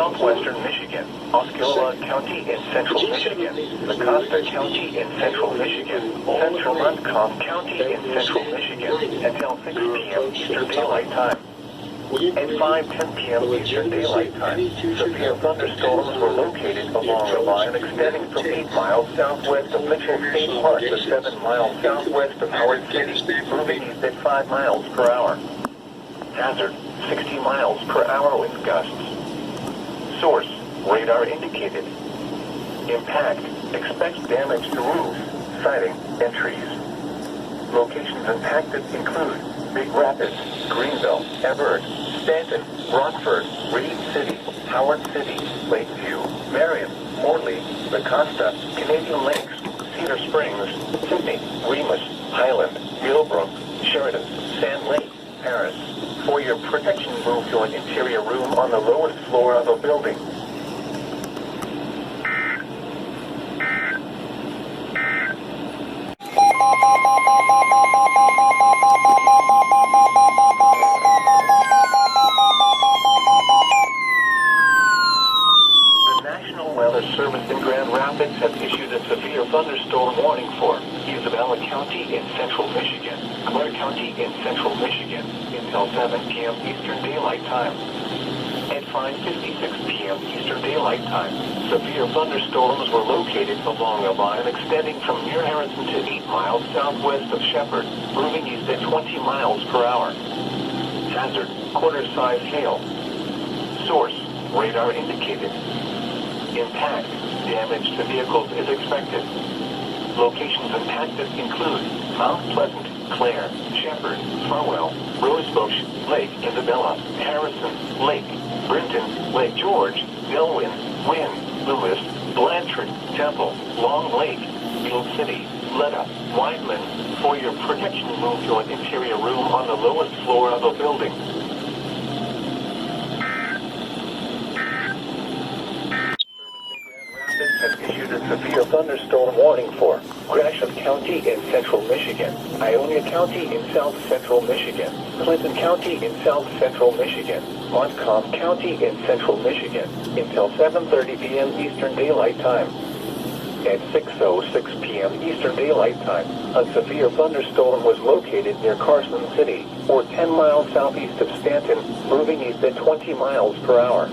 southwestern Michigan, Osceola County in central Michigan, Mecosta County in central Michigan, Central Montcalm County in central Michigan, until 6 p.m. Eastern Daylight Time. At 5:10 p.m. Eastern Daylight Time, severe thunderstorms were located along a line extending from 8 miles southwest of Mitchell State Park to 7 miles southwest of Howard City, moving east at 5 miles per hour. Hazard, 60 miles per hour wind gusts. Source, radar indicated. Impact, expects damage to roofs, siding, and trees. Locations impacted include Big Rapids, Greenville, Everett, Stanton, Rockford, Reed City, Howard City, Lakeview, Marion, Morley, Mecosta, Canadian Lakes, Cedar Springs, Sydney, Remus, Highland, Millbrook, Sheridan, Sand Lake, Paris. For your protection, move to an interior room on the lowest floor of a building. Weather Service in Grand Rapids has issued a severe thunderstorm warning for Isabella County in central Michigan, Clare County in central Michigan, until 7 p.m. Eastern Daylight Time. At 5:56 p.m. Eastern Daylight Time, severe thunderstorms were located along a line extending from near Harrison to 8 miles southwest of Shepherd, moving east at 20 miles per hour. Hazard, quarter-size hail. Source, radar indicated. Impact, damage to vehicles is expected. Locations impacted include Mount Pleasant, Clare, Shepherd, Farwell, Rosebush, Lake Isabella, Harrison, Lake, Brinton, Lake George, Delwyn, Wynn, Lewis, Blanchard, Temple, Long Lake, Field City, Letta, Wideman. For your protection, move to an interior room on the lowest floor of a building. Has issued a severe thunderstorm warning for Gresham County in central Michigan, Ionia County in south central Michigan, Clinton County in south central Michigan, Montcalm County in central Michigan, until 7:30 p.m. Eastern Daylight Time. At 6:06 p.m. Eastern Daylight Time, a severe thunderstorm was located near Carson City, or 10 miles southeast of Stanton, moving east at 20 miles per hour.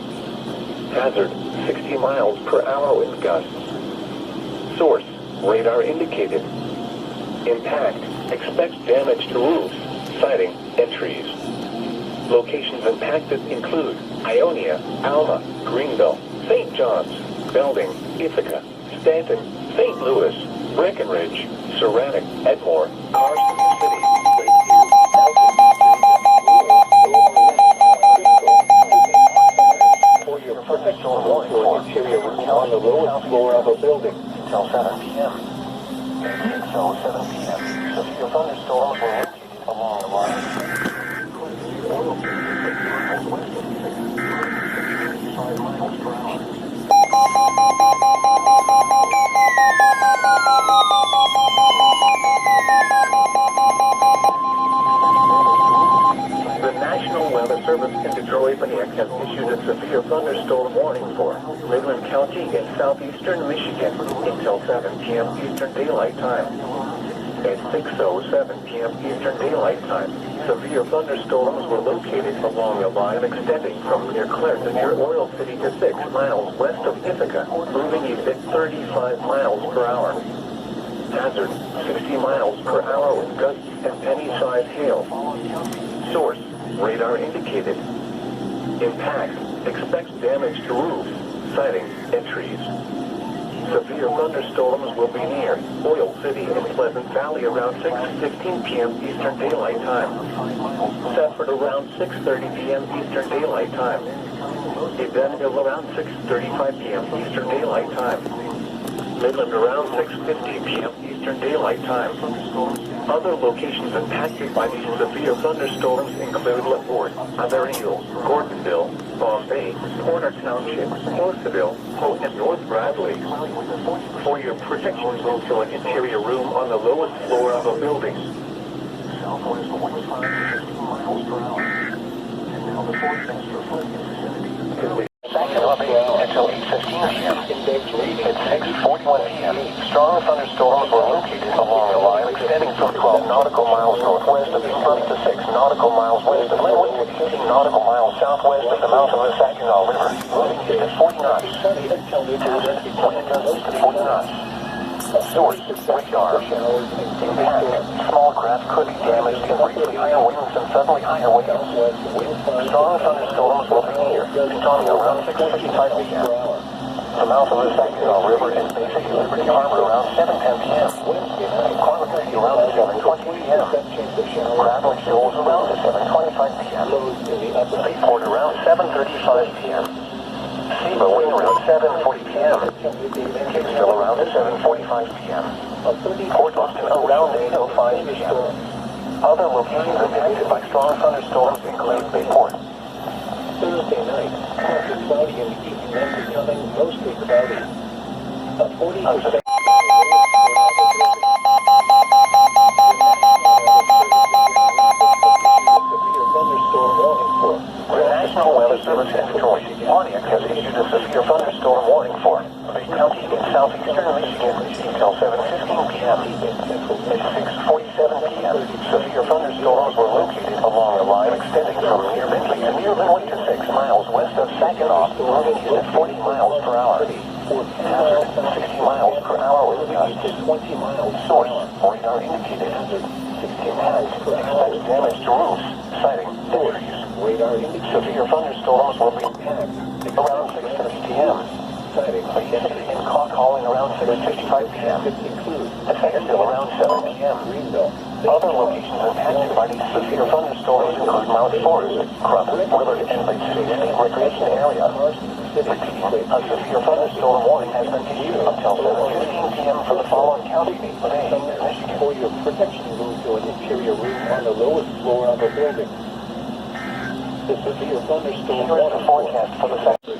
Hazard, 60 miles per hour wind gusts. Source, radar indicated. Impact, expects damage to roofs, siding, and trees. Locations impacted include Ionia, Alma, Greenville, St. John's, Belding, Ithaca, Stanton, St. Louis, Breckenridge, Saranac, Edmore, Carson City, protection warning for interior room on the lowest floor of a building until 7 p.m. At 6:07 p.m., severe thunderstorms were located along the line. The National Weather Service in Detroit has issued a severe thunderstorm warning for Midland County in southeastern Michigan until 7 p.m. Eastern Daylight Time. At 6:07 p.m. Eastern Daylight Time, severe thunderstorms were located along a line extending from near Clare to near Oil City to 6 miles west of Ithaca, moving east at 35 miles per hour. Hazard, 60 miles per hour with gusts and penny-sized hail. Source, radar indicated. Impact, expects damage to roofs, siding, and trees. Severe thunderstorms will be near Oil City and Pleasant Valley around 6:15 p.m. Eastern Daylight Time. Safford around 6:30 p.m. Eastern Daylight Time. Evansville around 6:35 p.m. Eastern Daylight Time. Midland around 6:50 p.m. Eastern Daylight Time. Other locations impacted by these severe thunderstorms include LaPorte, Averill, Gordonville, Bombay, Porter Township, Horseville, Hope, and North Bradley. For your protection, move to an interior room on the lowest floor of a building. Southwest winds 5 to 15 miles per hour. And now the forecast for flooding in the vicinity. 6:51 p.m. Strong thunderstorms were located along a line extending from 12 nautical miles northwest of East to 6 nautical miles west of Linwood to 18 nautical miles southwest of the mouth of the Saginaw River, moving east at 40 knots. Hazard, wind gusts east at 40 knots. Source, radar. Impact, small craft could be damaged in briefly higher winds and suddenly higher winds. Strong thunderstorms will be near Antonio around 6:55 p.m. The mouth of the Saginaw River and basic Liberty Harbor around 7:10 p.m. Quantity around 7:20 p.m. Bradley Shoals around 7:25 p.m. Bayport around 7:35 p.m. Seba Wing around 7:40 p.m. Kingsville around 7:45 p.m. Port Austin around 8:05 p.m. Other locations impacted by strong thunderstorms include Bayport. Thursday night, partly cloudy in the east, then becoming mostly cloudy. A 40% The National Weather Service in Detroit, Pontiac has issued a severe thunderstorm warning for Bay County in southeastern Michigan until 7:15 p.m. At 6:47 p.m., severe thunderstorms were located along a line extending from near Bentley to near Linwood to 6 miles west of Saginaw, moving east at 40 miles per hour. Hazard, 60 miles per hour with gusts. Source, radar indicated. Impact, expects damage to roofs, siding, and trees. Severe thunderstorms will be around 6:30 p.m. Bay in Caw Calling around 6:55 p.m. At Fayetteville around 7 p.m. Other locations impacted by these severe thunderstorms include Mount Forest, Crupp, Willard, and Lake City State Recreation Area. Repeating, a severe thunderstorm warning has been issued until 7:15 p.m. for the following counties: Bay, Michigan. For your protection, move to an interior room on the lowest floor of a building. The severe thunderstorm here is the forecast for the sector.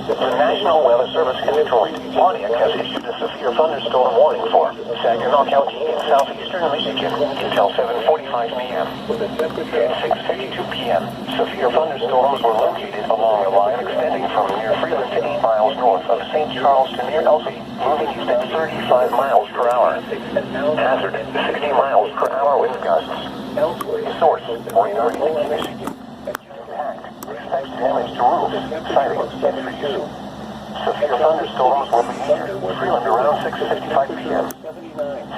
The National Weather Service in Detroit, Pontiac has issued a severe thunderstorm warning for Saginaw County in southeastern Michigan until 7:45 p.m. At 6:52 p.m., severe thunderstorms were located along a line extending from near Freeland to 8 miles north of St. Charles to near Elsie, moving east at 35 miles per hour. Hazard, 60 miles per hour wind gusts. Source, radar indicated. Impact, expects damage to roofs, siding, and trees. Severe thunderstorms will be near Freeland around 6:55 p.m.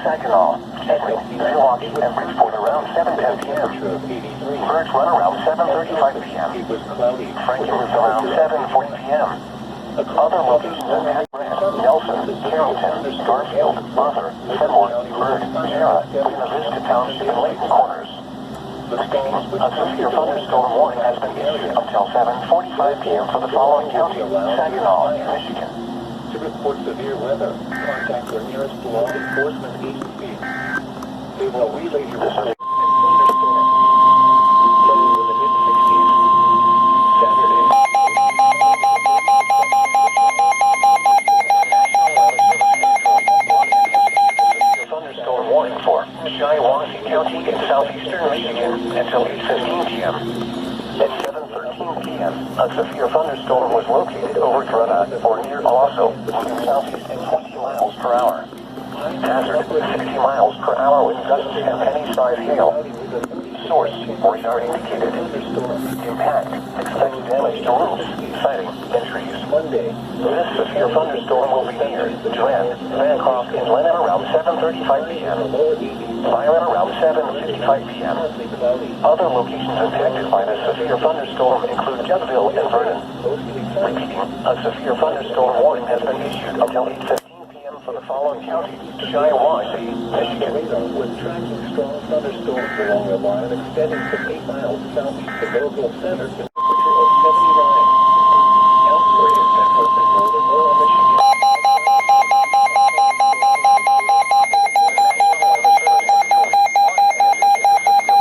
Saginaw, Henry, Milwaukee, and Bridgeport around 7:10 p.m. Birch Run around 7:35 p.m. Frankenmuth around 7:40 p.m. Other locations in Brand, Nelson, Carrollton, Garfield, Arthur, Fenimore, Bird, Jarrah, Buena Vista Township, and Layton Corners. A severe thunderstorm warning has been issued until 7:45 p.m. for the following counties: Saginaw, Michigan. To report severe weather, contact your nearest law enforcement agency. They will relay your thunderstorm. In the mid-60s. Saturday. Thunderstorm warning for Shiawassee County in southeastern Michigan until 8:15 p.m. At 7:13 p.m., a severe thunderstorm was located over Drutta or near Owasso, moving southeast at 20 miles per hour. Hazard, 60 miles per hour with gusts and penny-sized hail. Source, radar indicated. Impact, expects damage to roofs, siding, and trees. This severe thunderstorm will be near Durant, Bancroft, and Lennon around 7:35 p.m. Byron around 7:55 p.m. Other locations impacted by this severe thunderstorm include Juddville and Vernon. Repeating, a severe thunderstorm warning has been issued until 8:15 p.m. for the following counties: Shiawassee, Michigan. Was tracking strong thunderstorms along a line extending from 8 miles southeast of Louisville Center to temperature of 79. Elsewhere in Texas and northern rural Michigan.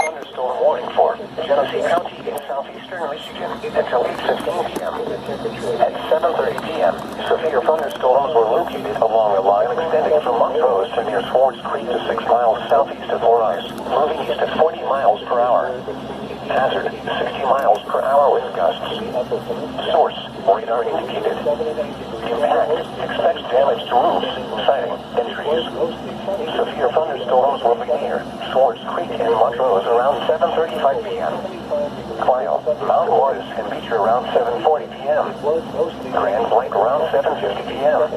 Thunderstorm warning for Genesee County in southeastern Michigan until 8:15 p.m. At 7:30 p.m., severe thunderstorms were located along a line extending from Montrose to near Swartz Creek to 6 miles southeast of Morais, moving east at 40 miles per hour. Hazard, 60 miles per hour wind gusts. Source, radar indicated. Impact, expects damage to roofs, siding, and trees. Severe thunderstorms will be near Swartz Creek and Montrose around 7:35 p.m. Clio, Mount Morris and Beecher around 7:40 p.m. Grand Blanc around 7:50 p.m.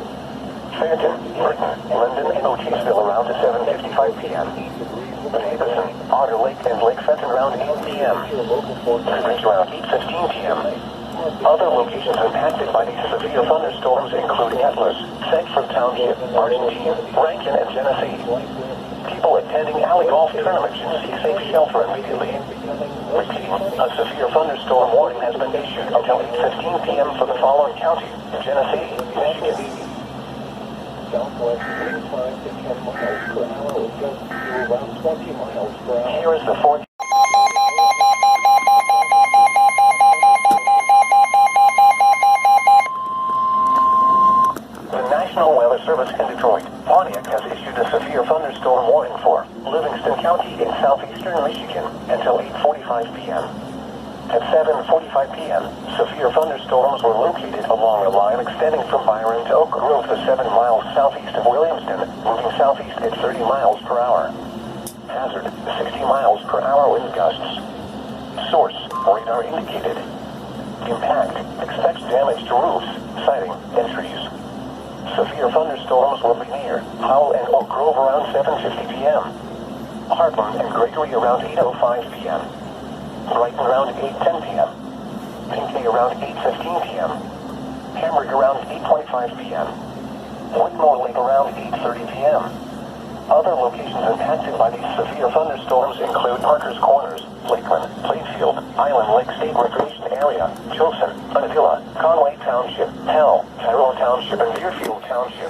Fairton, Britain, London, and Otisville around 7:55 p.m. Davidson, Otter Lake, and Lake Fenton around 8 p.m. Goodrich around 8:15 p.m. Other locations impacted by these severe thunderstorms include Atlas, Sanford Township, Argentine, Rankin, and Genesee. People attending alley golf tournaments should seek safe shelter immediately. Repeating, a severe thunderstorm warning has been issued until 8:15 p.m. for the following counties: Genesee, Michigan. Southwest 5 to 10 miles per hour with gusts to around 20 miles per hour. Here is the forecast. The National Weather Service in Detroit, Pontiac has issued a severe thunderstorm warning for Livingston County in southeastern Michigan until 8:45 p.m. At 7:45 p.m., severe thunderstorms were located along a line extending from Byron to Oak Grove to 7 miles southeast of Williamston, moving southeast at 30 miles per hour. Hazard, 60 miles per hour wind gusts. Source, radar indicated. Impact, expects damage to roofs, siding, and trees. Severe thunderstorms will be near Howell and Oak Grove around 7:50 p.m. Heartland and Gregory around 8:05 p.m. Brighton around 8:10 p.m. Pinckney around 8:15 p.m. Hamburg around 8:25 p.m. Whitmore Lake around 8:30 p.m. Other locations impacted by these severe thunderstorms include Parker's Corners, Lakeland, Plainfield, Island Lake State Recreation Area, Chilson, Unadilla, Conway Township, Hell, Tyrone Township, and Deerfield Township.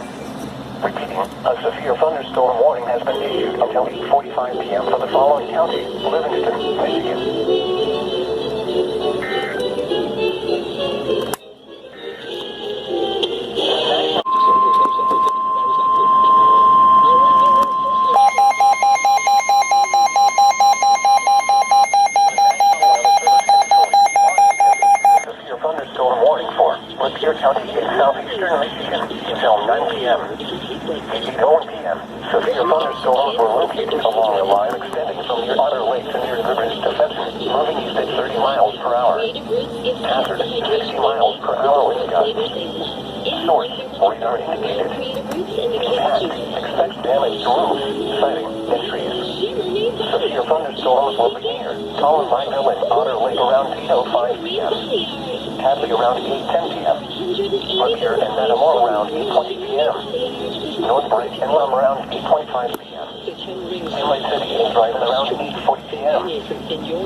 Repeating, a severe thunderstorm warning has been issued until 8:45 p.m. for the following counties: Livingston, Michigan. Lapeer County in southeastern Michigan until 9 p.m. At 8:01 p.m., severe thunderstorms were located along a line extending from near Otter Lake to near Goodrich to Fenton, moving east at 30 miles per hour. Hazard, 60 miles per hour wind gusts. Source, radar indicated. Impact, expects damage to roofs, siding, and trees. Severe thunderstorms will be near Columbineville and Otter Lake around 8:05 p.m. Hadley around 8:10 p.m. Lapeer and Metamora around 8:20 p.m. Northbridge and Lum around 8:25 p.m. Inlet City and Dryden around 8:40 p.m.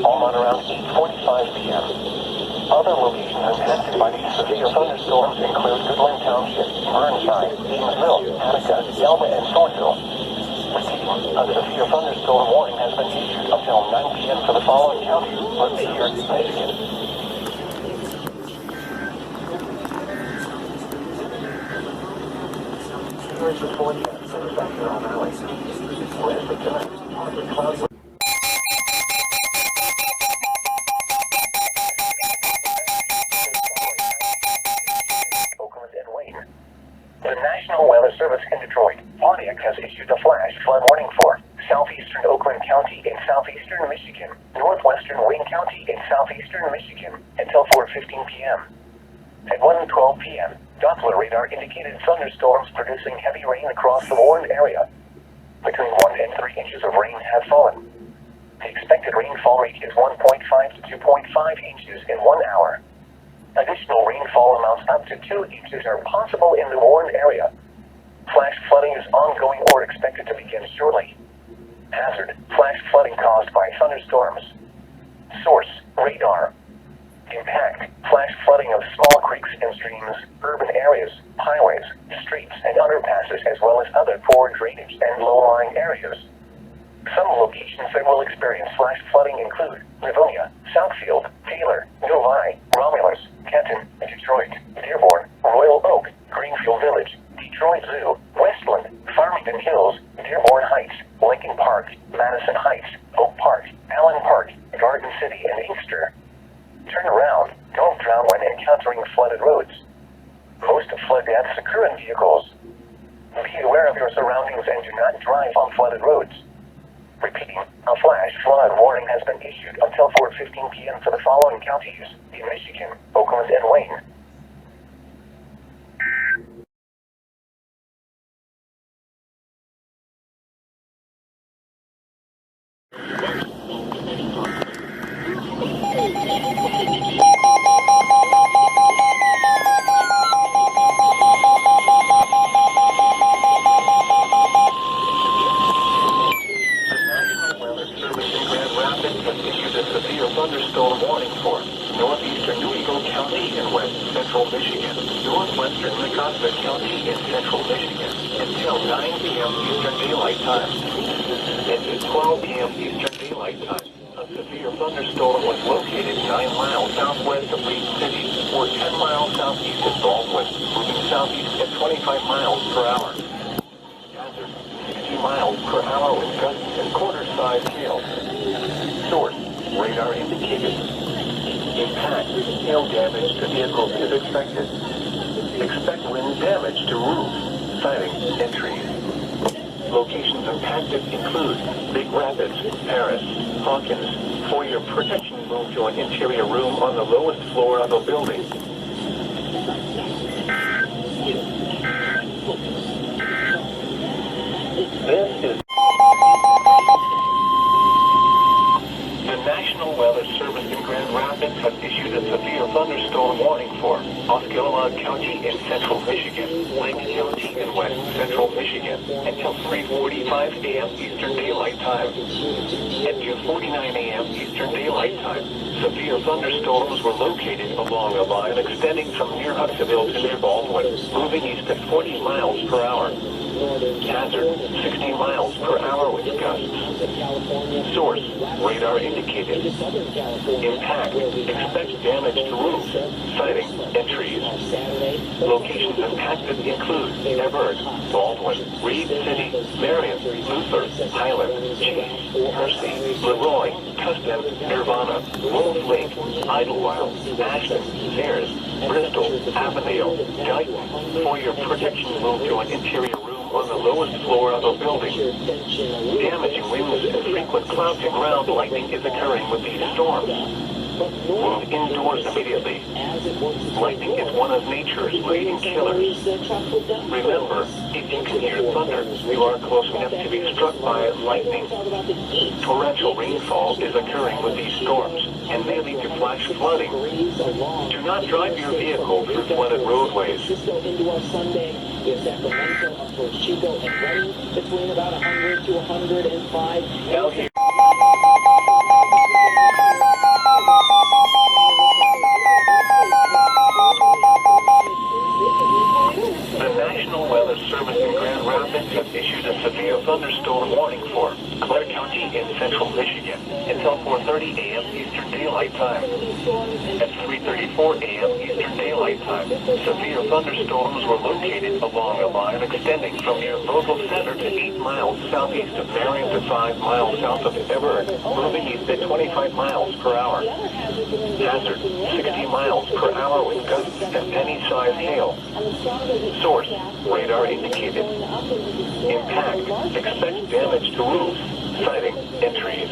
Almont around 8:45 p.m. Other locations impacted by these severe thunderstorms include Goodland Township, Burnside, Jamesville, Attica, Yelma, and Thornville. Repeating, a severe thunderstorm warning has been issued until 9 p.m. for the following counties: Lapeer, Michigan. Here's the forecast for the Sacramento Valley. West of tonight, partly cloudy. Oakland and Wayne. The National Weather Service in Detroit, Pontiac has issued a flash flood warning for southeastern Oakland County in southeastern Michigan, northwestern Wayne County in southeastern Michigan until 4:15 p.m. At 1:12 p.m., Doppler radar indicated thunderstorms producing heavy rain across the warned area. Between 1 and 3 inches of rain have fallen. The expected rainfall rate is 1.5 to 2.5 inches in 1 hour. Additional rainfall amounts up to 2 inches are possible in the warned area. Flash flooding is ongoing or expected to begin shortly. Hazard, flash flooding caused by thunderstorms. Source, radar. Impact, flash flooding of small creeks and streams, urban areas, highways, streets, and underpasses, as well as other poor drainage and low-lying areas. Some locations that will experience flash flooding include Livonia, Southfield, Taylor, Novi, Romulus, Kenton, Detroit, Dearborn, Royal Oak, Greenfield Village, Detroit Zoo, Westland, Farmington, Farmington Hills, Dearborn Heights, Lincoln Park, Madison Heights, Oak Park, Allen Park, Garden City, and Inkster. Turn around. Don't drown when encountering flooded roads. Most flood deaths occur in vehicles. Be aware of your surroundings and do not drive on flooded roads. Repeating, a flash flood warning has been issued until 4:15 p.m. for the following counties in Michigan, Oakland, and Wayne. Thunderstorm warning for northeastern New Eagle County and west central Michigan, northwestern Augusta County and central Michigan, until 9 p.m. Eastern Daylight Time. At 12 p.m. Eastern Daylight Time, a severe thunderstorm was located 9 miles southwest of Reed City, or 10 miles southeast of Baldwin, moving southeast at 25 miles per hour. Hazard, 60 miles per hour with gusts and quarter-size hail. Source, radar indicated. Impact, hail damage to vehicles is expected. Expect wind damage to roofs, siding, and trees. Locations impacted include Big Rapids, Paris, Hawkins. For your protection, move to an interior room on the lowest floor of a building. This is the National Weather Service in Grand Rapids has issued a severe thunderstorm warning for Osceola County in central Michigan, Lake County in west central Michigan, until 3:45 a.m. Eastern Daylight Time. At 2:49 a.m. Eastern Daylight Time, severe thunderstorms were located along a line extending from near Hudsonville to near Baldwin, moving east at 40 miles per hour. Hazard, 60 miles per hour with gusts. Source, radar indicated. Impact, expect damage to roofs, siding, and trees. Locations impacted include Everett, Baldwin, Reed City, Marion, Luther, Highland, Chase, Percy, Leroy, Tustin, Nirvana, Wolf Lake, Idlewild, Ashton, Sayers, Bristol, Avondale, Dayton. For your protection, move to an interior room on the lowest floor of a building. Damaging winds and frequent cloud to ground lightning is occurring with these storms. Move indoors immediately. Lightning is one of nature's leading killers. Remember, if you can hear thunder, you are close enough to be struck by lightning. Torrential rainfall is occurring with these storms and may lead to flash flooding. Do not drive your vehicle through flooded roadways. Now here. The National Weather Service in Grand Rapids has issued a severe thunderstorm warning for Clare County in central Michigan until 4:30 a.m. Eastern Daylight Time. At 3:34 a.m. Eastern Daylight Time, severe thunderstorms were located along a line extending from near Louisville Center to 8 miles southeast of Marion to 5 miles south of Everett, moving east at 25 miles per hour. Hazard, 60 miles per hour with gusts and penny-sized hail. Source, radar indicated. Impact, expect damage to roofs, siding, and trees.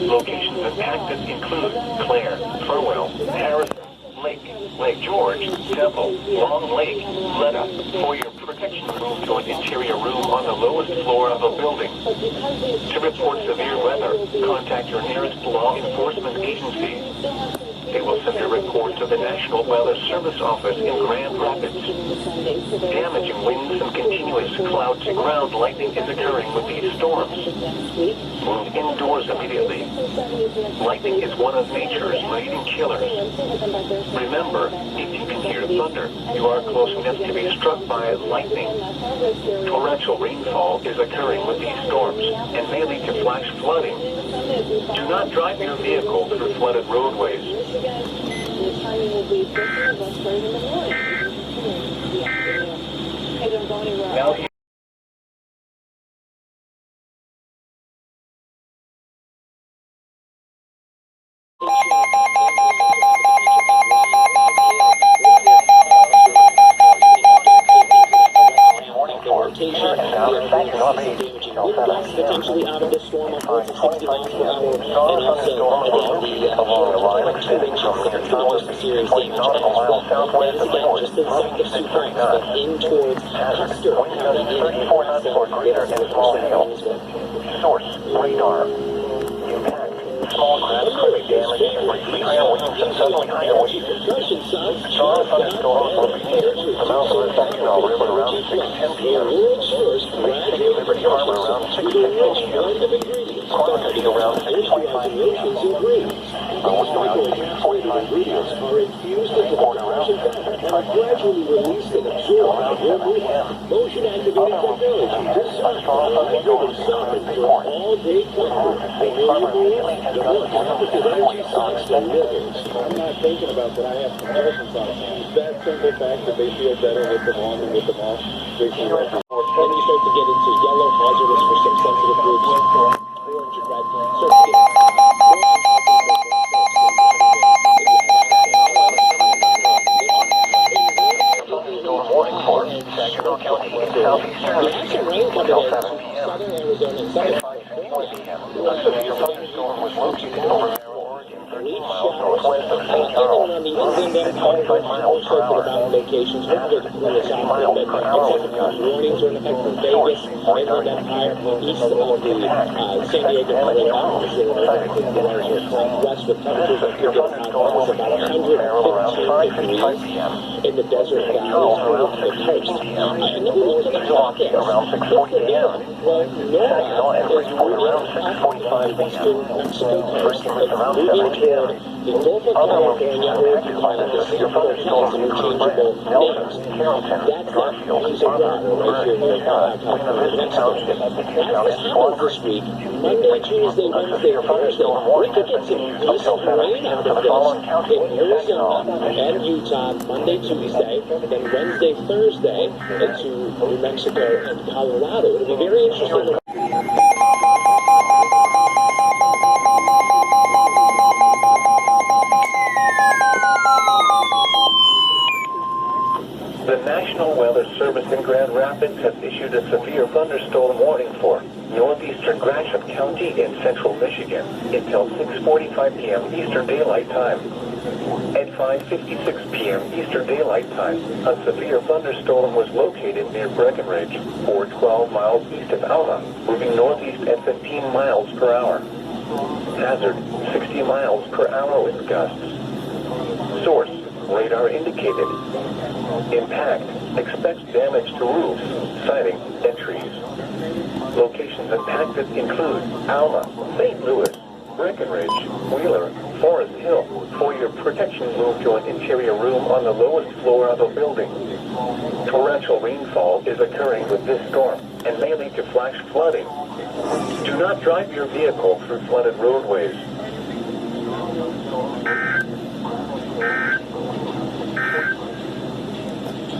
Locations impacted include Clare, Farwell, Harrison, Lake George, Temple, Long Lake, Letta. For your protection, move to an interior room on the lowest floor of a building. To report severe weather, contact your nearest law enforcement agency. They will send a report to the National Weather Service office in Grand Rapids. Damaging winds and continuous cloud-to-ground lightning is occurring with these storms. Move indoors immediately. Lightning is one of nature's leading killers. Remember, if you can hear thunder, you are close enough to be struck by lightning. Torrential rainfall is occurring with these storms and may lead to flash flooding. Do not drive your vehicle through flooded roadways. The timing will be 15 bus in the morning. Now Potentially out of this storm of 60 miles per hour, and also along the line extending from near Towers to serious damage as well. That is again just inside the Suplex, but in towards Custer County, in 34 knots or greater and small hail. Source, radar. Impact. Small craft could be damaged and briefly higher winds and suddenly higher waves. Strong thunderstorms will be near the mouth of the Saginaw River around 6:10 p.m. Lake City, Liberty Harbor around 6:15 p.m. Quantity around 6:25 p.m. Wind around 6:45 p.m. Port around 6:55 gradually released and absorbed around 7 p.m. motion activated technology. This A strong thunderstorm could be poured. all day coverage. Safe Harbor immediately has got the highway on its I'm not thinking about that. I have comparisons on it. That simple fact that they feel better with them on than with them off. They feel like Then you start to get into yellow hazardous for some sensitive groups. Orange and red start to get thunderstorm warning for Saginaw County in southeastern Michigan until 7 p.m. southern Arizona and southern A severe thunderstorm was located over Merrill, Oregon, 13 miles northwest of St. Charles. on the inland empire, 25 miles per hour. locations. Hopefully they can clear this out a little bit. Except warnings are in effect for Vegas, inland empire, east of the San Diego County Mountains, west with temperatures that could get as high as about 115 degrees in the desert valley along the coast. And then we look at the forecast. Around 6:40 p.m. Well, Saginaw and Bridgeport around 6:45 p.m. First was around 7 p.m. The Gulf of Other movies California, impacted by the severe thunderstorms include Brent, Nelson, Carrollton, Garfield, Barber, Burke, Scott, Buena Vista Township, County, Swan this Creek. week, Monday, Tuesday, Wednesday, Thursday, we could get some decent rain out of this in Arizona and Utah Monday, Tuesday, then Wednesday, Thursday into New Mexico and Colorado. It'll be very interesting. The National Weather Service in Grand Rapids has issued a severe thunderstorm warning for northeastern Gratiot County in central Michigan until 6:45 p.m. Eastern Daylight Time. At 5:56 p.m. Eastern Daylight Time, a severe thunderstorm was located near Breckenridge, 12 miles east of Alma, moving northeast at 15 miles per hour. Hazard, 60 miles per hour with gusts. Source, radar indicated. Impact, expects damage to roofs, siding, and trees. Locations impacted include Alma, St. Louis, Breckenridge, Wheeler, Forest Hill. For your protection, move to an interior room on the lowest floor of a building. Torrential rainfall is occurring with this storm and may lead to flash flooding. Do not drive your vehicle through flooded roadways.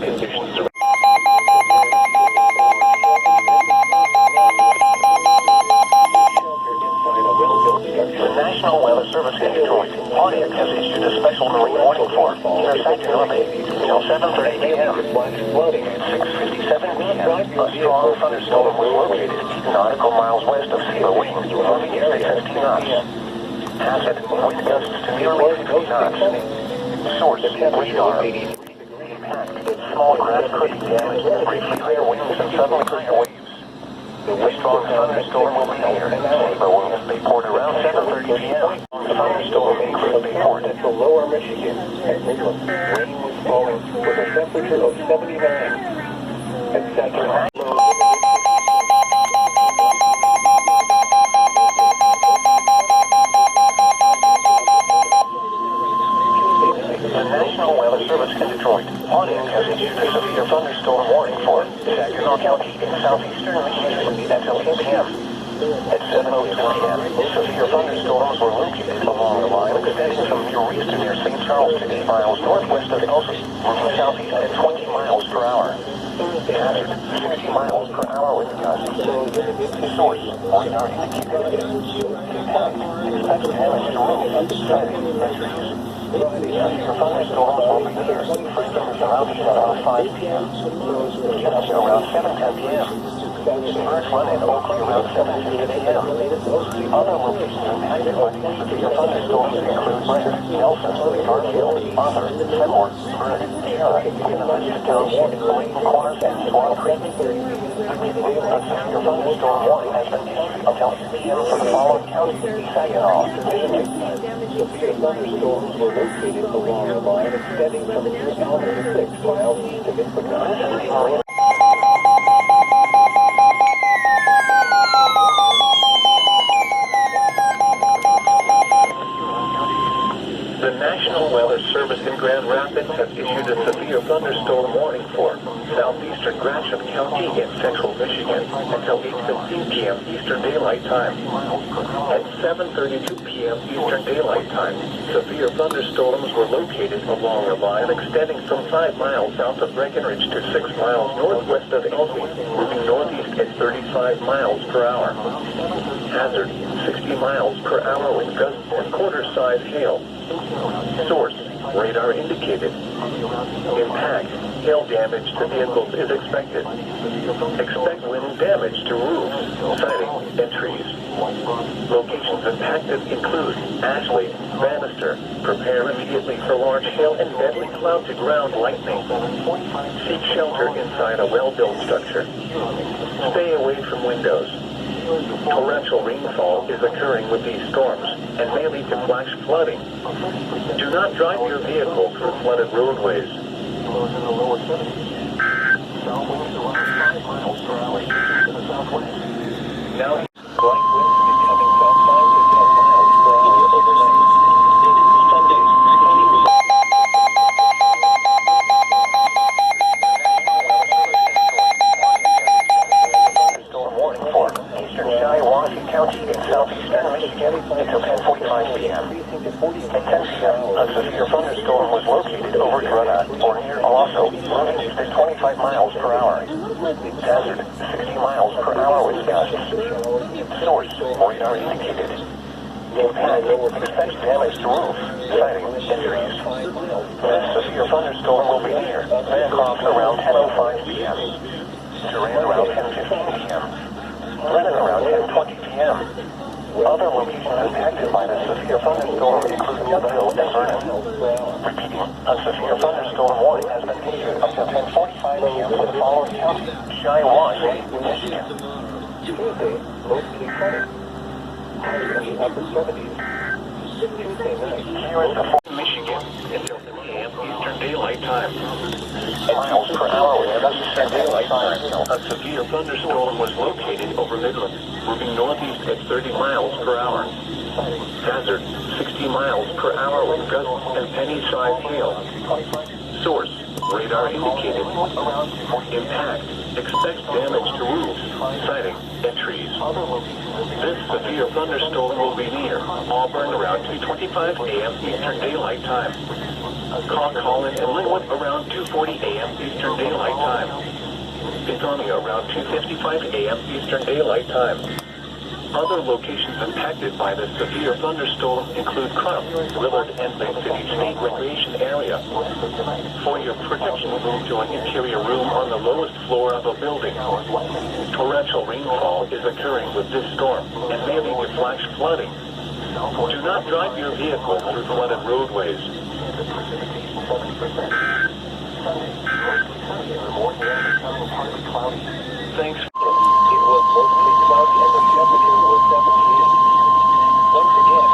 Conditions around the National Weather Service in Detroit, Pontiac has issued a special marine warning for near Saginaw Bay until 7:30 p.m. Flooding at 6:57 p.m. A strong thunderstorm was located nautical miles west of Sea Wind, moving at 15 knots. Hazard, wind gusts to nearly 50 knots. Source, radar. Impact, small craft could be damaged, briefly higher winds and suddenly higher waves. A strong thunderstorm will be near Bayport in Bayport around 7:30 p.m. Thunderstorm in Bayport into lower Michigan at Midland. Rain was falling with a temperature of 79. At Saginaw. The National Weather Service in Detroit, Pontiac has issued a severe thunderstorm warning for Saginaw County in southeastern Michigan until 8 p.m. At 7:02 p.m., severe thunderstorms were located along the line extending from East to near St. Charles to 8 miles northwest of Elsie, moving southeast at 20 miles per hour. Hazard, 60 miles per hour wind gusts. Source, radar indicated. Impact, expect damage to roofs, siding, and trees. Severe thunderstorms will be near. First eruption around 5 p.m. Jets around 7:10 p.m. Bird run in Oakley around 7:50 p.m. Other locations impacted by these severe thunderstorms include Brent, Nelson, Garfield, Arthur, Fenimore, Burn, Sierra, University Township, Layton Corners, and Swan Creek. A severe thunderstorm warning has been issued until 8 p.m. for the following counties: Saginaw, severe thunderstorms were located along a line extending from near Alma to 6 miles east of Ithaca. The National Weather Service in Grand Rapids has issued a severe thunderstorm warning for southeastern Gratiot County in central Michigan until 8:15 p.m. Eastern Daylight Time. At 7:32 p.m. Eastern Daylight Time, severe thunderstorms were located along a line extending from 5 miles south of Breckenridge to 6 miles northwest of Elsie, moving northeast at 35 miles per hour. Hazard, 60 miles per hour with gusts and quarter-size hail. Source, radar indicated. Impact, hail damage to vehicles is expected. Expect wind damage to roofs, siding, and trees. Locations impacted include Ashley, Bannister. Prepare immediately for large hail and deadly cloud-to-ground lightning. Seek shelter inside a well-built structure. Stay away from windows. Torrential rainfall is occurring with these storms and may lead to flash flooding. Do not drive your vehicle through flooded roadways. Now, light winds becoming south 5 to 10 miles per hour overnight. Sunday, thunderstorm warning for eastern Shiawassee County in southeastern Michigan until 10:45 p.m. At 10 p.m., a severe thunderstorm was located over Greta or near Owasso, moving east at 25 miles per hour. Hazard, 60 miles per hour with gusts. Source, radar indicated. Impact, expect damage to roofs, siding, and trees. This severe thunderstorm will be near Bancroft around 10:05 p.m. Durant around 10:15 p.m. Lennon around 10:20 p.m. Other locations impacted by the severe thunderstorm include Woodville and Vernon. Repeating, a severe thunderstorm warning has been issued until 10:45 p.m. for the following counties: Shiawassee, Michigan. Tuesday, mostly sunny. High in the upper 70s. Tuesday night, here is the Michigan until 10 a.m. Eastern Daylight Time. Miles per hour with gusts and daylight time. A severe thunderstorm was located over Midland, moving northeast at 30 miles per hour. Hazard, 60 miles per hour with gusts and penny-sized hail. Source, radar indicated. Impact, expect damage to roofs, siding, and trees. This severe thunderstorm will be near Auburn around 2:25 a.m. Eastern Daylight Time. Collin and Linwood around 2:40 a.m. Eastern Daylight Time. Pittsburgh around 2:55 a.m. Eastern Daylight Time. Other locations impacted by this severe thunderstorm include Crump, Willard, and Lake City State Recreation Area. For your protection, move to an interior room on the lowest floor of a building. Torrential rainfall is occurring with this storm and may lead to flash flooding. Do not drive your vehicle through flooded roadways. Thanks. It was mostly cloudy and the temperature was 78. Once again,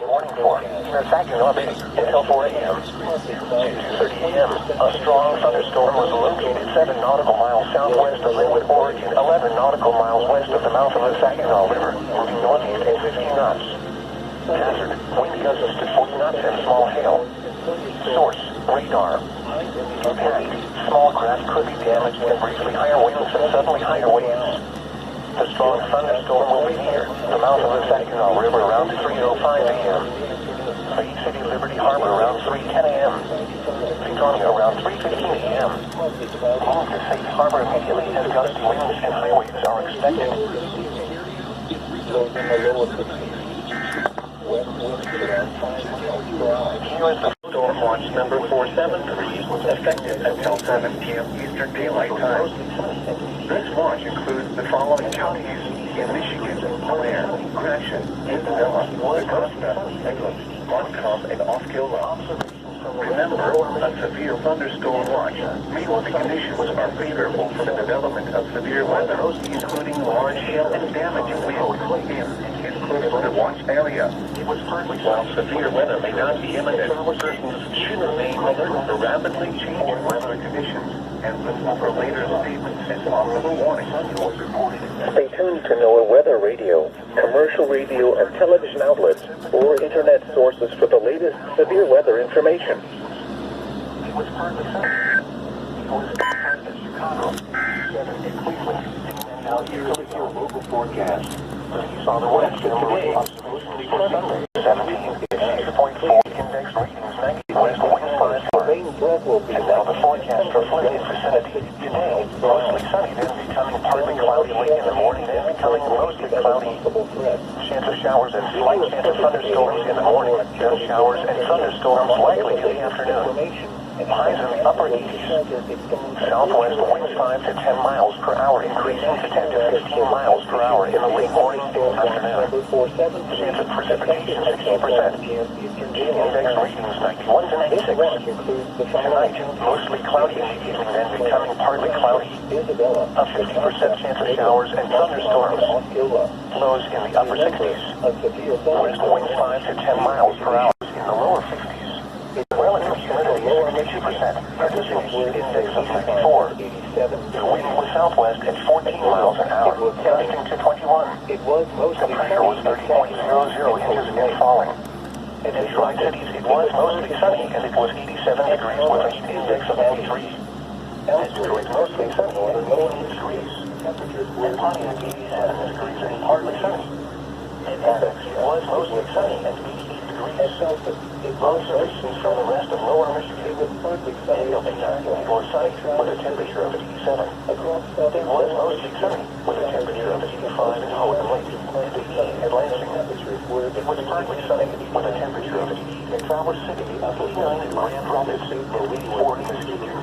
warning for near Saginaw Bay until 4 a.m. 2:30 a.m. A strong thunderstorm was located 7 nautical miles southwest of Linwood, Oregon, 11 nautical miles west of the mouth of the Saginaw River, moving northeast at 50 knots. Hazard, wind gusts to 40 knots and small hail. Source, radar. Impact, small craft could be damaged and briefly higher winds and suddenly higher waves. The strong thunderstorm will be near the mouth of the Saginaw River around 3:05 a.m. Bay City Liberty Harbor around 3:10 a.m. Freetonia around 3:15 a.m. Moving to Safe Harbor immediately as gusty winds and high waves are expected. EAS Storm Watch number 473 effective until 7 p.m. Eastern Daylight Time. This watch includes the following counties in Michigan: Blair, Gratiot, Isabella, Augusta, Montcalm, and Osceola. Remember, a severe thunderstorm watch means the conditions are favorable for the development of severe weather, including large hail and damaging winds in close to the watch area. While severe weather may not be imminent, persons should remain alert to rapidly changing weather conditions and listen for later statements and possible warnings. Stay tuned to NOAA Weather Radio, commercial radio and television outlets, or internet sources for the latest severe weather information. It was partly sunny. It was partly Chicago, 7 in Cleveland, and now here's your local forecast. On the west today, mostly sunny, 17, 6.4 index readings, 90 west wind 5 for rain will be. And now the forecast for flood vicinity today, mostly sunny, then becoming partly cloudy late in the morning, then becoming mostly cloudy. Chance of showers and slight chance of thunderstorms in the morning, then showers and thunderstorms likely in the afternoon. Highs in the upper 80s. Southwest winds 5 to 10 miles per hour, increasing to 10 to 15 miles per hour in the late morning and afternoon. Chance of precipitation 60%. Index readings 91 to 96. Tonight, mostly cloudy in the evening, then becoming partly cloudy. A 50% chance of showers and thunderstorms. Lows in the upper 60s. West winds 5 to 10 miles per hour in the lower 50s. Relative humidity 62%, producing a heat index of 54. The wind was southwest at 14 miles an hour, gusting to 21. The pressure was 30.00 inches and falling. In the Tri-Cities, it was mostly sunny, and it was 87 degrees with a heat index of 93. Elsewhere, it's mostly sunny and 88 degrees. And Pontiac 87 degrees and partly sunny. In Essex, it was mostly sunny and 88 degrees Celsius. Most regions from the rest of lower Michigan, it was partly sunny or sunny with a temperature of 87. It was mostly sunny with a temperature of 85 in Howard Lake. And at Lansing, it was partly sunny with a temperature of 80. In Traverse City, 89 in Grand Rapids, 84 in Muskegon.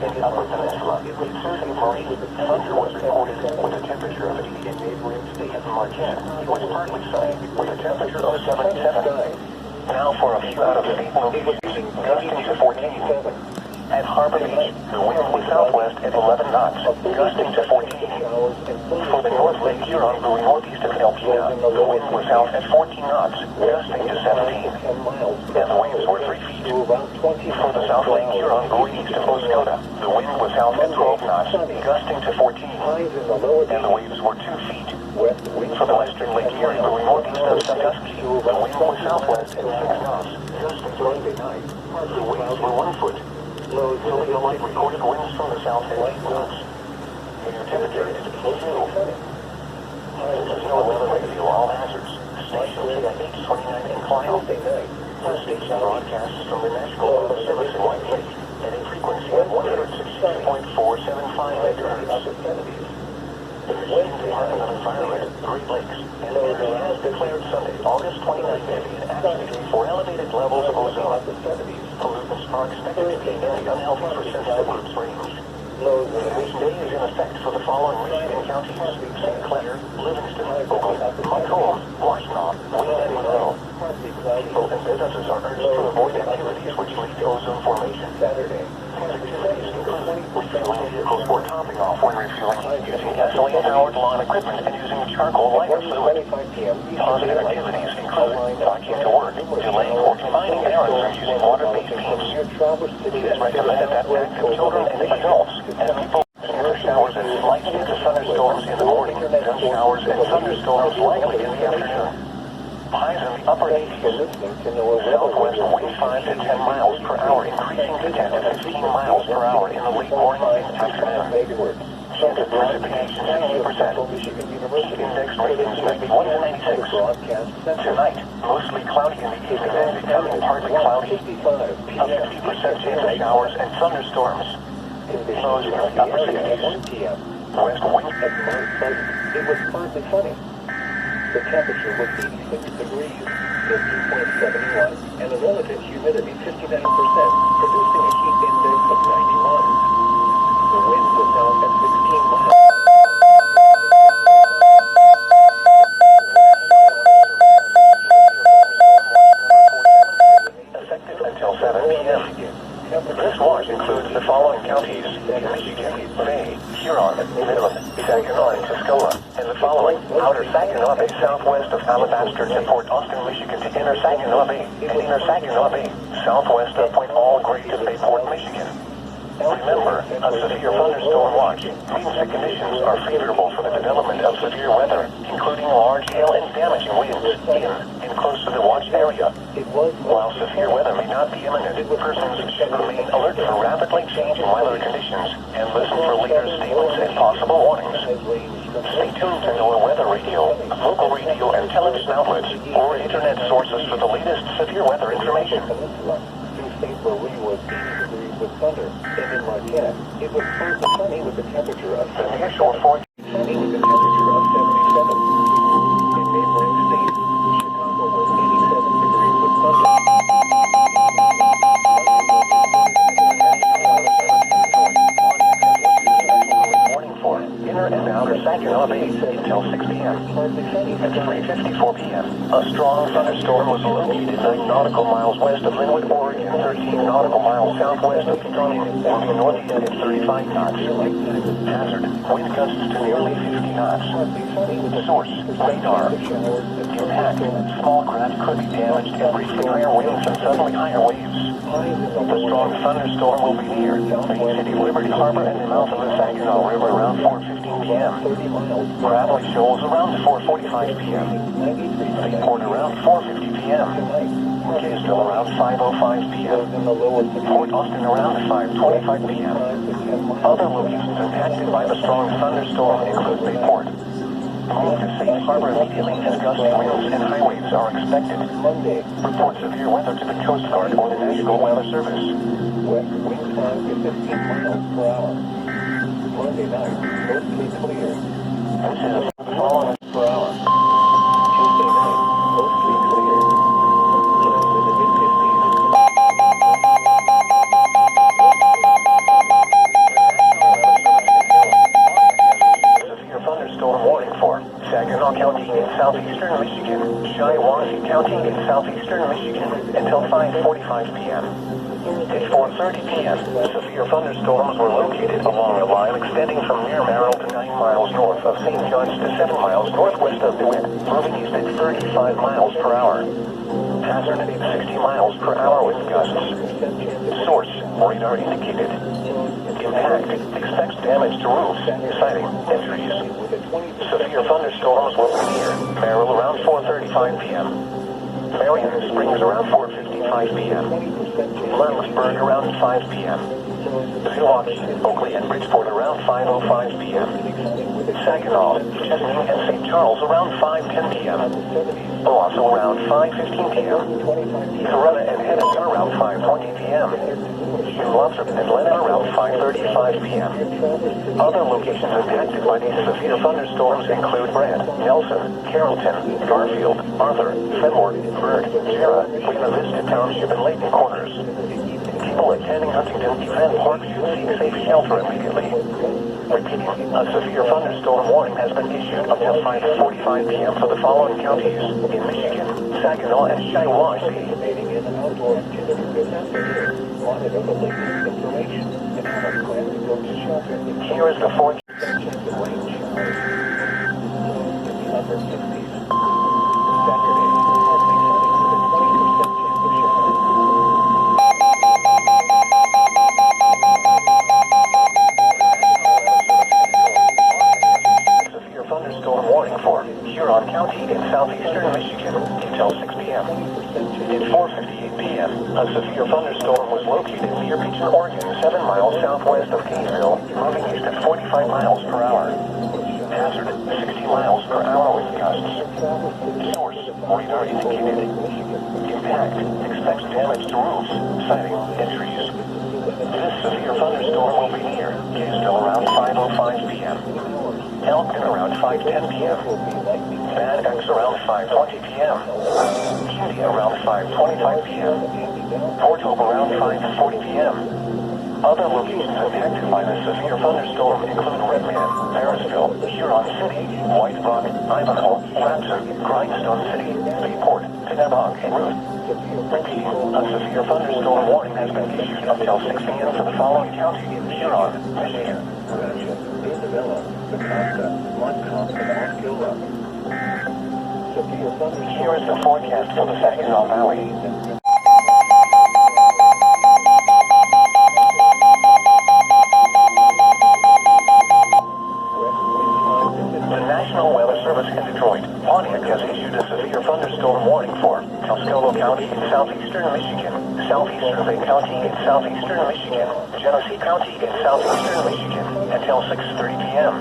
In the Upper Peninsula, it was Susan Marie. Thunder was reported with a temperature of 80 in neighboring state of Marquette. It was partly sunny with a temperature of 77. Now for a few out-of-state locations, gusting to 14. At Harbor Beach, the wind was southwest at 11 knots, gusting to 14. For the North Lake Huron going northeast of Elpina, the wind was south at 14 knots, gusting to 17. And the waves were 3 feet. For the South Lake Huron going east of Oscoda, the wind was south at 12 knots, gusting to 14. And the waves were 2 feet. For the Western Lake Erie going northeast of Sandusky, the wind was southwest at 6 knots, gusting to 8 at night. The waves were 1 foot. Low Sylvia Light recorded winds from the south at 8 knots. Air temperature is below zero. This is NOAA Weather Radio, all hazards. Station KIH-29 in Clio. The station broadcasts from the National Weather Service in White Lake at a frequency of 166.475 megahertz. The Michigan Department of Environment, Great Lakes, and EAS declared Sunday, August 29th to be an accident for elevated levels of ozone. Pollutants are expected to be in the unhealthy for sensitive groups range. This day is in effect for the following Michigan counties: St. Clair, Livingston, Oakland, Macomb, Washtenaw, Wayne, and Monroe. People and businesses are urged to avoid activities which lead to ozone formation. These activities include refueling vehicles or topping off when refueling, using gasoline-powered lawn equipment, and using charcoal lighter fluid. Positive activities include walking to work, delaying or combining errands, or using water-based teams. It is recommended that active children and adults and people for showers and slight chance of thunderstorms in the morning, then showers and thunderstorms likely in the afternoon. Highs in the upper 80s. Southwest wind 5 to 10 miles per hour, increasing to 10 to 15 miles per hour in the late morning and afternoon. Chance of precipitation 60%. Michigan University. Index ratings 91 to 96. Tonight, mostly cloudy in the evening, becoming partly cloudy. A 50% chance of showers and thunderstorms. Lows in the upper 60s. West wind. It was partly sunny. The temperature was 86 degrees, the dew point 71, and the relative humidity 59%, producing a heat index of 91. The wind was now at 16 miles. Effective until 7 p.m. This watch includes the following counties in Michigan: Bay, Huron, Midland, Saginaw, and Tuscola, and the following: Outer Saginaw Bay, southwest of Alabaster to Port Austin, Michigan to Inner Saginaw Bay, and Inner Saginaw Bay, southwest of Point All Great to Bayport, Michigan. Remember, a severe thunderstorm watch means the conditions are favorable for the development of severe weather, including large hail and damaging winds in and close to the watch area. While severe weather may not be imminent, persons should remain alert for rapidly changing weather conditions and listen for leaders' statements and possible warnings. Stay tuned to NOAA Weather Radio, local radio and television outlets, or internet sources for the latest severe weather information. State where we was 80 degrees with thunder, and in Marquette, it was partly sunny with a temperature of The nearshore forecast. sunny with a temperature of 77. In neighboring states, Chicago was 87 degrees with thunder. Warning for Inner and Outer Saginaw Bay until 6 p.m. At 3:54 p.m., a strong thunderstorm was located 9 nautical miles west of Linwood, Oregon, 13 nautical miles southwest of Stoney, moving northeast at 35 knots. Hazard: wind gusts to nearly 50 knots. Source: radar. Impact: small craft could be damaged and briefly higher winds and suddenly higher waves. The strong thunderstorm will be near Bay City, Liberty Harbor, and the mouth of the Saginaw River around 4:15 p.m. Gravelly shoals around 4:45 p.m. Bayport around 4:50 p.m. Kaysville around 5:05 p.m. Port Austin around 5:25 p.m. Other locations impacted by the strong thunderstorm include Bayport. Move to safe harbor immediately as gusty winds and high waves are expected. Report severe weather to the Coast Guard or the National Weather Service. West wind time is 15 miles per hour. Monday night, mostly clear. This is the following Per hour. Tuesday night, mostly clear. Winds in the mid-50s. Severe thunderstorm warning for Saginaw County in southeastern Michigan, Shiawassee County in southeastern Michigan until 5:45 p.m. At 4:30 p.m., severe thunderstorms were located along a line extending from near Merrill to 9 miles north of St. John's to 7 miles northwest of DeWitt, moving east at 35 miles per hour. Hazard at 60 miles per hour wind gusts. Source: radar indicated. Impact: expects damage to roofs, siding, and trees. Severe thunderstorms will be near Merrill around 4:35 p.m. Marion Springs around 4:55 p.m. Lewisburg around 5 p.m. Milwaukee, Oakley, and Bridgeport around 5:05 p.m. Saginaw, Chesaning, and St. Charles around 5:10 p.m. Owasso around 5:15 p.m. Corunna and Henderson around 5:20 p.m. Lothrop and Lennon around 5:35 p.m. Other locations impacted by these severe thunderstorms include Brand, Nelson, Carrollton, Garfield, Arthur, Fenward, Bird, Jarrah, Lima Vista Township, and Layton Corners. People attending Huntington Event Park should seek safe shelter immediately. Repeating, a severe thunderstorm warning has been issued until 5:45 p.m. for the following counties in Michigan: Saginaw and Shiawassee. Outdoor activities this afternoon. Monitor the latest information and have a plan to go to shelter. Here is the forecast. Chance of rain showers. In the upper 60s. Saturday, partly sunny with a 20% chance of showers. Severe thunderstorm warning for Huron County in southeastern Michigan until 6 p.m. At 4:58 p.m., a severe thunderstorm was located near Beach, Oregon, 7 miles miles southwest of Kaysville, moving east at 45 miles per hour. Hazard, 60 miles per hour with gusts. Source, radar indicated. Impact, expects damage to roofs, siding, and trees. This severe thunderstorm will be near Kaysville around 5:05 p.m. Elkton around 5:10 p.m. Bad X around 5:20 p.m. Cutie around 5:25 p.m. Port Hope around 5:40 p.m. Other locations impacted by this severe thunderstorm include Redman, Parisville, Huron City, White Rock, Ivanhoe, Latson, Grindstone City, Bayport, Kennebunk, and Ruth. Repeating, a severe thunderstorm warning has been issued until 6 p.m. for the following county: Huron, Michigan. Isabella, Vicasta, Montcalm, and Osceola. Severe thunderstorm. Here is the forecast for the Saginaw Valley. The National Weather Service in Detroit, Pontiac has issued a severe thunderstorm warning for Tuscola County in southeastern Michigan, southeastern Lake County in southeastern Michigan, Genesee County in southeastern Michigan, until 6:30 p.m.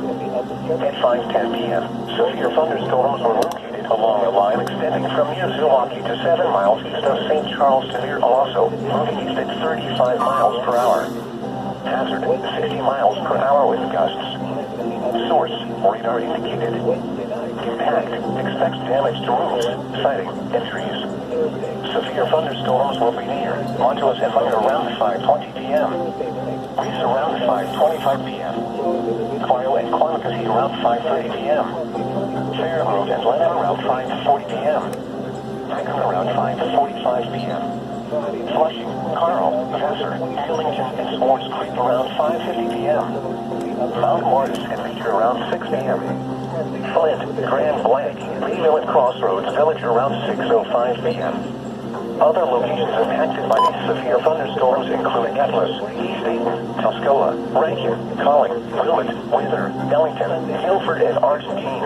At 5:10 p.m., severe thunderstorms were located along a line extending from near Zilwaukee to 7 miles east of St. Charles to near Owasso, moving east at 35 miles per hour. Hazard, 60 miles per hour with gusts. Source, radar indicated. Impact, expects damage to roofs, siding, and trees. Severe thunderstorms will be near Montrose and Minor around 5:20 p.m. Reese around 5:25 p.m. Clio and Quanticosi around 5:30 p.m. Fairgrove and Lennon around 5:40 p.m. Akron around 5:45 p.m. Flushing, Carl, Vassar, Hillington, and Swartz Creek around 5:50 p.m. Mount Morris and Meeker around 6 p.m. Flint, Grand Blanc, Leeville and Crossroads Village around 6:05 p.m. Other locations impacted by these severe thunderstorms include Atlas, East Dayton, Tuscola, Rankin, Colling, Wilmette, Wither, Ellington, Hilford, and Argentine.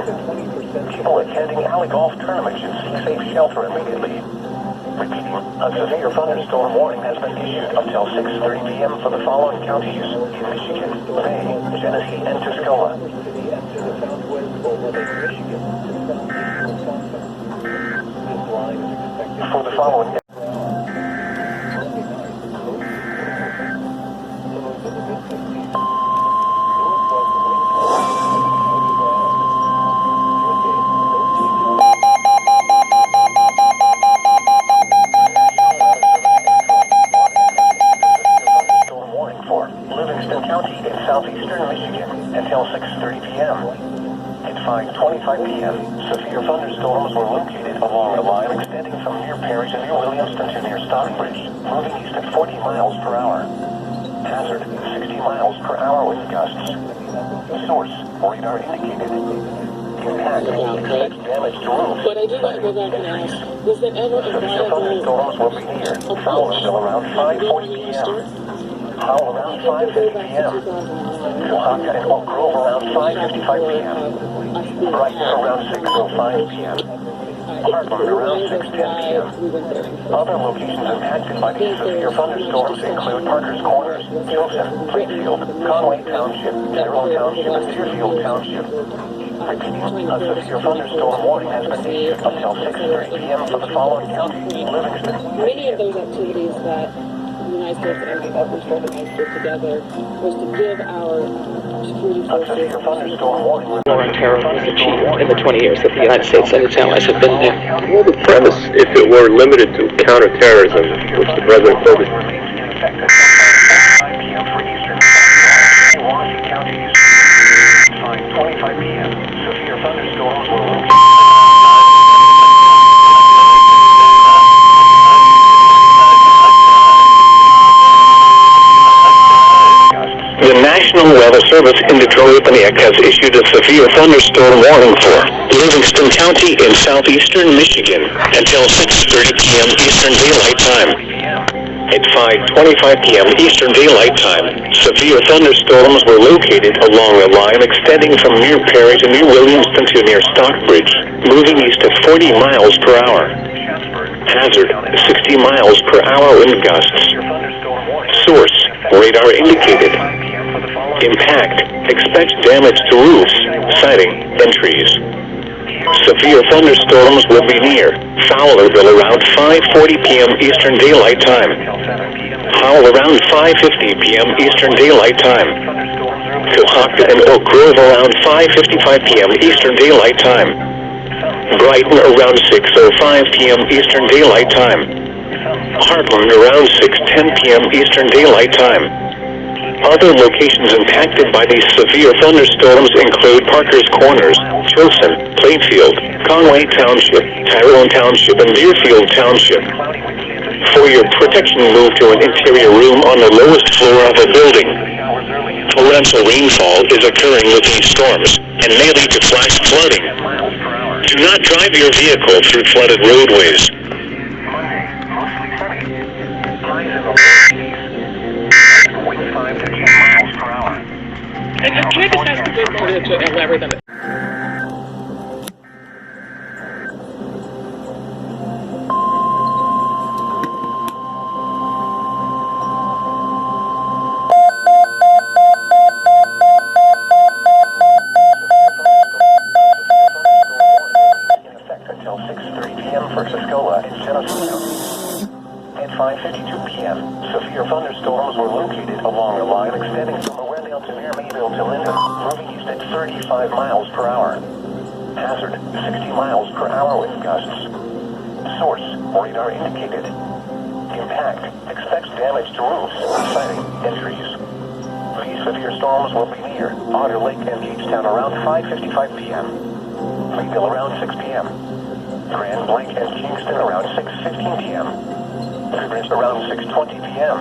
People attending alley golf tournaments should seek safe shelter immediately. Repeating, a severe thunderstorm warning has been issued until 6:30 p.m. for the following counties in Michigan, Bay, Genesee, and Tuscola. For the following southeastern Michigan until 6:30 p.m. At 5:25 p.m., severe thunderstorms were located along a line extending from near Perry to near Williamston to near Stockbridge, moving east at 40 miles per hour. Hazard, 60 miles per hour with gusts. Source, radar indicated. Impact, expects damage to roofs. But I do want to go back and ask, was there ever a Severe thunderstorms will be near Fowlerville around 5:40 p.m. Howell around 5:50 p.m. Oaxaca and Oak Grove around 5:55 p.m. Brighton around 6:05 p.m. Hartford around 6:10 p.m. Other locations impacted by these severe thunderstorms include Parker's Corners, Gilson, Plainfield, Conway Township, Carroll Township, and Deerfield Township. Repeating, a severe thunderstorm warning has been issued until 6:30 p.m. for the following counties: Livingston. Many of those activities that the United States and the United States together was to give our security forces War on terror was achieved in the 20 years that the United States and its allies have been there. Well, the premise, if it were limited to counterterrorism, which the president focused on. The National Weather Service in Detroit has issued a severe thunderstorm warning for Livingston County in southeastern Michigan until 6:30 p.m. Eastern Daylight Time. At 5:25 p.m. Eastern Daylight Time, severe thunderstorms were located along a line extending from near Perry to near Williamston to near Stockbridge, moving east at 40 miles per hour. Hazard, 60 miles per hour wind gusts. Source, Radar indicated. Impact. Expect damage to roofs, siding, and trees. Severe thunderstorms will be near Fowlerville around 5:40 p.m. Eastern Daylight Time. Howell around 5:50 p.m. Eastern Daylight Time. Cohocton and Oak Grove around 5:55 p.m. Eastern Daylight Time. Brighton around 6:05 p.m. Eastern Daylight Time. Heartland around 6:10 p.m. Eastern Daylight Time. Other locations impacted by these severe thunderstorms include Parker's Corners, Chilson, Plainfield, Conway Township, Tyrone Township, and Deerfield Township. For your protection, move to an interior room on the lowest floor of a building. Torrential rainfall is occurring with these storms and may lead to flash flooding. Do not drive your vehicle through flooded roadways. Wind 5 to 10 miles per hour. Can I just ask a bit more to elaborate on it? Until 6:30 p.m. for Tuscola and Genesee counties. At 5:52 p.m., severe thunderstorms were located along a line extending from Arendelle to near Mayville to Linden, moving east at 35 miles per hour. Hazard, 60 miles per hour wind gusts. Source, radar indicated. Impact, expects damage to roofs, siding, and trees. These severe storms will be near Otter Lake and Gagetown around 5:55 p.m. Mayville around 6 p.m. Grand Blanc and Kingston around 6:15 p.m. Rivers around 6:20 p.m.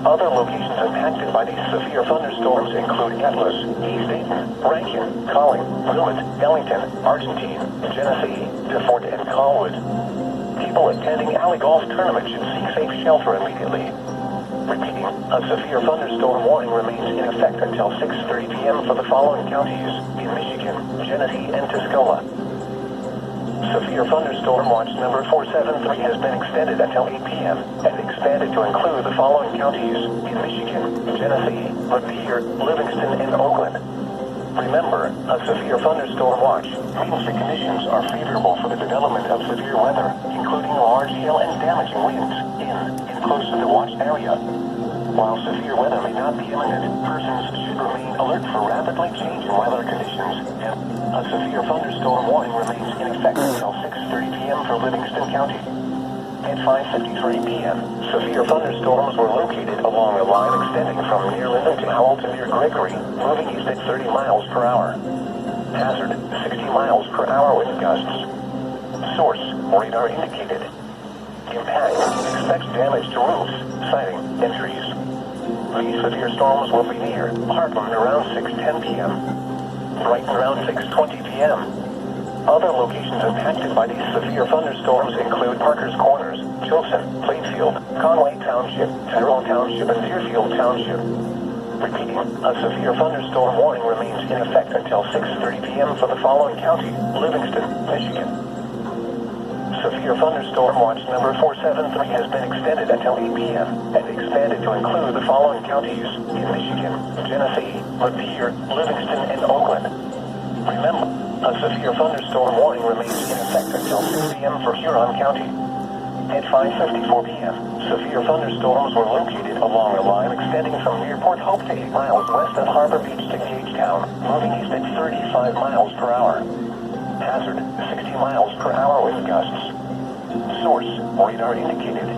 Other locations impacted by these severe thunderstorms include Atlas, East Dayton, Rankin, Colling, Wilmot, Ellington, Argentine, Genesee, DeFort, and Colwood. People attending alley golf tournaments should seek safe shelter immediately. Repeating, a severe thunderstorm warning remains in effect until 6:30 p.m. for the following counties in Michigan, Genesee, and Tuscola. Severe thunderstorm watch number 473 has been extended until 8 p.m. and expanded to include the following counties in Michigan, Genesee, Lapeer, Livingston, and Oakland. Remember, a severe thunderstorm watch means the conditions are favorable for the development of severe weather, including large hail and damaging winds in and close to the watched area. While severe weather may not be imminent, persons should remain alert for rapidly changing weather conditions, and a severe thunderstorm warning remains in effect until 6:30 p.m. for Livingston County. At 5:53 p.m., severe thunderstorms were located along a line extending from near Linden to Howell to near Gregory, moving east at 30 miles per hour. Hazard, 60 miles per hour wind gusts. Source, radar indicated. Impact, expects damage to roofs, siding, and trees. These severe storms will be near Heartland around 6:10 p.m. Brighton around 6:20 p.m. Other locations impacted by these severe thunderstorms include Parker's Corners, Chilson, Plainfield, Conway Township, Tyrone Township, and Deerfield Township. Repeating, a severe thunderstorm warning remains in effect until 6:30 p.m. for the following county, Livingston, Michigan. Severe thunderstorm watch number 473 has been extended until 8 p.m. and expanded to include the following counties in Michigan, Genesee, Lapeer, Livingston, and Oakland. Remember, a severe thunderstorm warning remains in effect until 6 p.m. for Huron County. At 5:54 p.m., severe thunderstorms were located along a line extending from near Port Hope to 8 miles west of Harbor Beach to Gagetown, moving east at 35 miles per hour. Hazard, 60 miles per hour wind gusts. Source, radar indicated.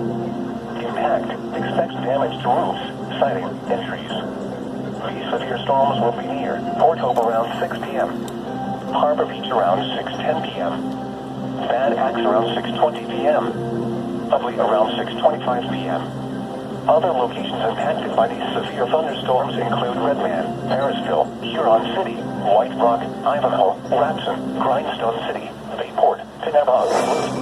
Impact, expects damage to roofs, siding, and trees. These severe storms will be near Port Hope around 6 p.m. Harbor Beach around 6:10 p.m. Bad Axe around 6:20 p.m. Ugly around 6:25 p.m. Other locations impacted by these severe thunderstorms include Redman, Marysville, Huron City, White Rock, Ivanhoe, Ratson, Grindstone City, Bayport, Tenabog, and Louis.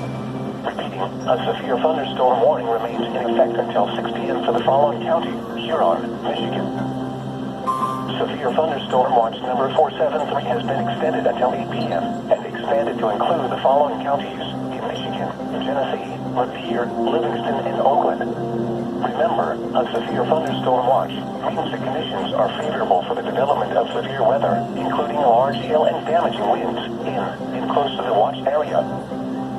Repeating, a severe thunderstorm warning remains in effect until 6 p.m. for the following county, Huron, Michigan. Severe thunderstorm watch number 473 has been extended until 8 p.m. and expanded to include the following counties in Michigan, Genesee, Lapeer, Livingston, and Oakland. Remember, a severe thunderstorm watch means the conditions are favorable for the development of severe weather, including large hail and damaging winds in and close to the watched area.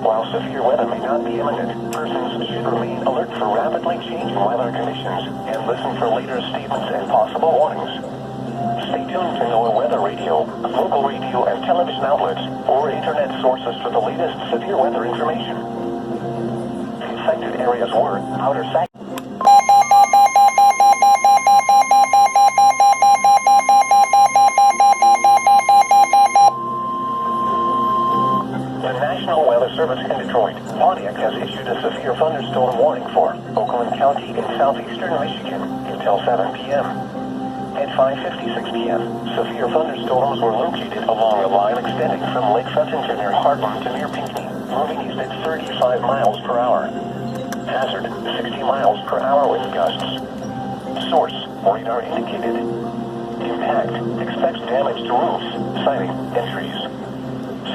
While severe weather may not be imminent, persons should remain alert for rapidly changing weather conditions and listen for later statements and possible warnings. Stay tuned to NOAA weather radio, local radio and television outlets, or internet sources for the latest severe weather information. The affected areas were Outer Sac. The National Weather Service in Detroit, Pontiac has issued a severe thunderstorm warning for Oakland County in southeastern Michigan until 7 p.m. At 5:56 p.m., severe thunderstorms were located along a line extending from Lake Fenton to near Heartland to near Pinckney, moving east at 35 miles per hour. Hazard, 60 miles per hour wind gusts. Source, radar indicated. Impact, expects damage to roofs, siding, and trees.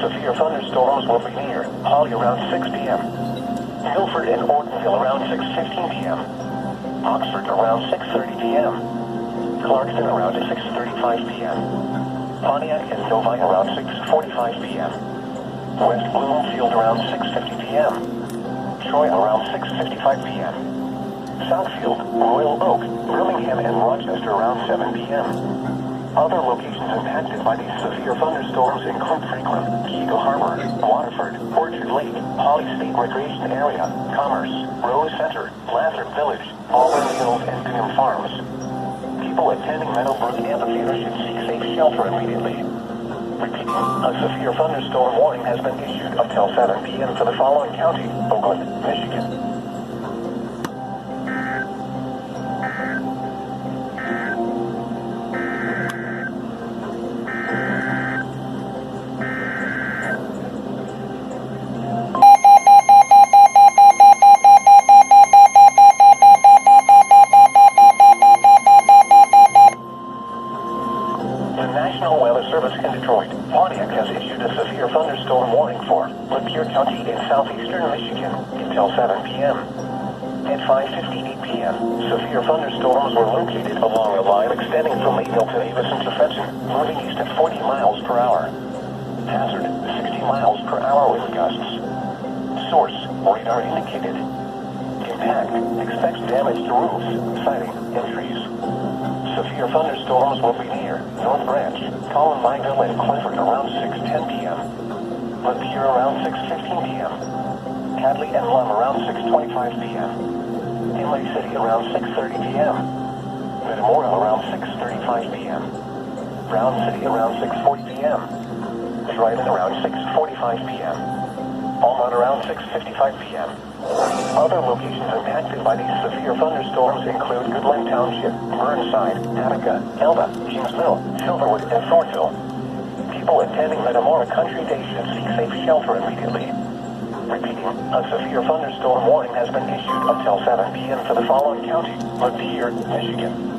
Severe thunderstorms will be near Holly around 6 p.m. Milford and Ortonville around 6:15 p.m. Oxford around 6:30 p.m. Clarkston around 6:35 p.m. Pontiac and Novi around 6:45 p.m. West Bloomfield around 6:50 p.m. Troy around 6:55 p.m. Southfield, Royal Oak, Birmingham, and Rochester around 7 p.m. Other locations impacted by these severe thunderstorms include Franklin, Keego Harbor, Waterford, Orchard Lake, Holly State Recreation Area, Commerce, Rose Center, Lathrop Village, Auburn Hills, and Bingham Farms. People attending Meadowbrook Amphitheater should seek safe shelter immediately. Repeating, a severe thunderstorm warning has been issued until 7 p.m. for the following county: Oakland, Michigan. Service in Detroit, Pontiac has issued a severe thunderstorm warning for Lapeer County in southeastern Michigan until 7 p.m. At 5:58 p.m., severe thunderstorms were located along a line extending from Mayville to Avison to Fenton, moving east at 40 miles per hour. Hazard, 60 miles per hour wind gusts. Source, radar indicated. Impact, expects damage to roofs, siding, and trees. Severe thunderstorms will be near North Branch, Columbine'ville, and Clifford around 6:10 p.m. Lapeer around 6:15 p.m. Hadley and Lum around 6:25 p.m. Imlay City around 6:30 p.m. Metamora around 6:35 p.m. Brown City around 6:40 p.m. Dryden around 6:45 p.m. Almont around 6:55 p.m. Other locations impacted by these severe thunderstorms include Goodland Township, Burnside, Attica, Elba, Kingsville, Silverwood, and Thornville. People attending Metamora Country Day should seek safe shelter immediately. Repeating, a severe thunderstorm warning has been issued until 7 p.m. for the following county: Lapeer, Michigan.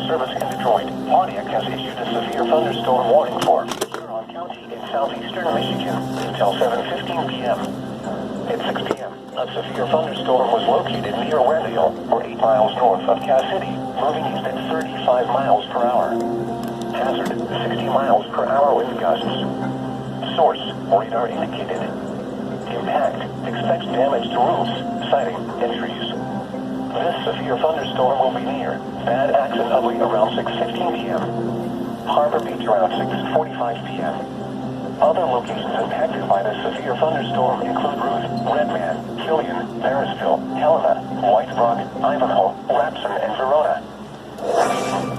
Service in Detroit, Pontiac has issued a severe thunderstorm warning for Huron County in southeastern Michigan until 7:15 p.m. At 6 p.m., a severe thunderstorm was located near Warendale, or 8 miles north of Cass City, moving east at 35 miles per hour. Hazard, 60 miles per hour wind gusts. Source, radar indicated. Impact, expects damage to roofs, siding, and trees. This severe thunderstorm will be near Bad Axe and Ubley around 6:15 p.m. Harbor Beach around 6:45 p.m. Other locations impacted by this severe thunderstorm include Ruth, Redman, Killian, Marysville, Helena, White Rock, Ivanhoe, Rapson, and Verona.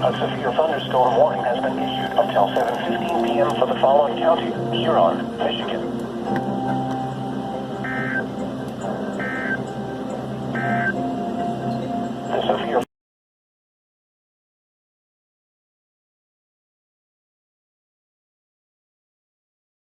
A severe thunderstorm warning has been issued until 7:15 p.m. for the following county: Huron, Michigan.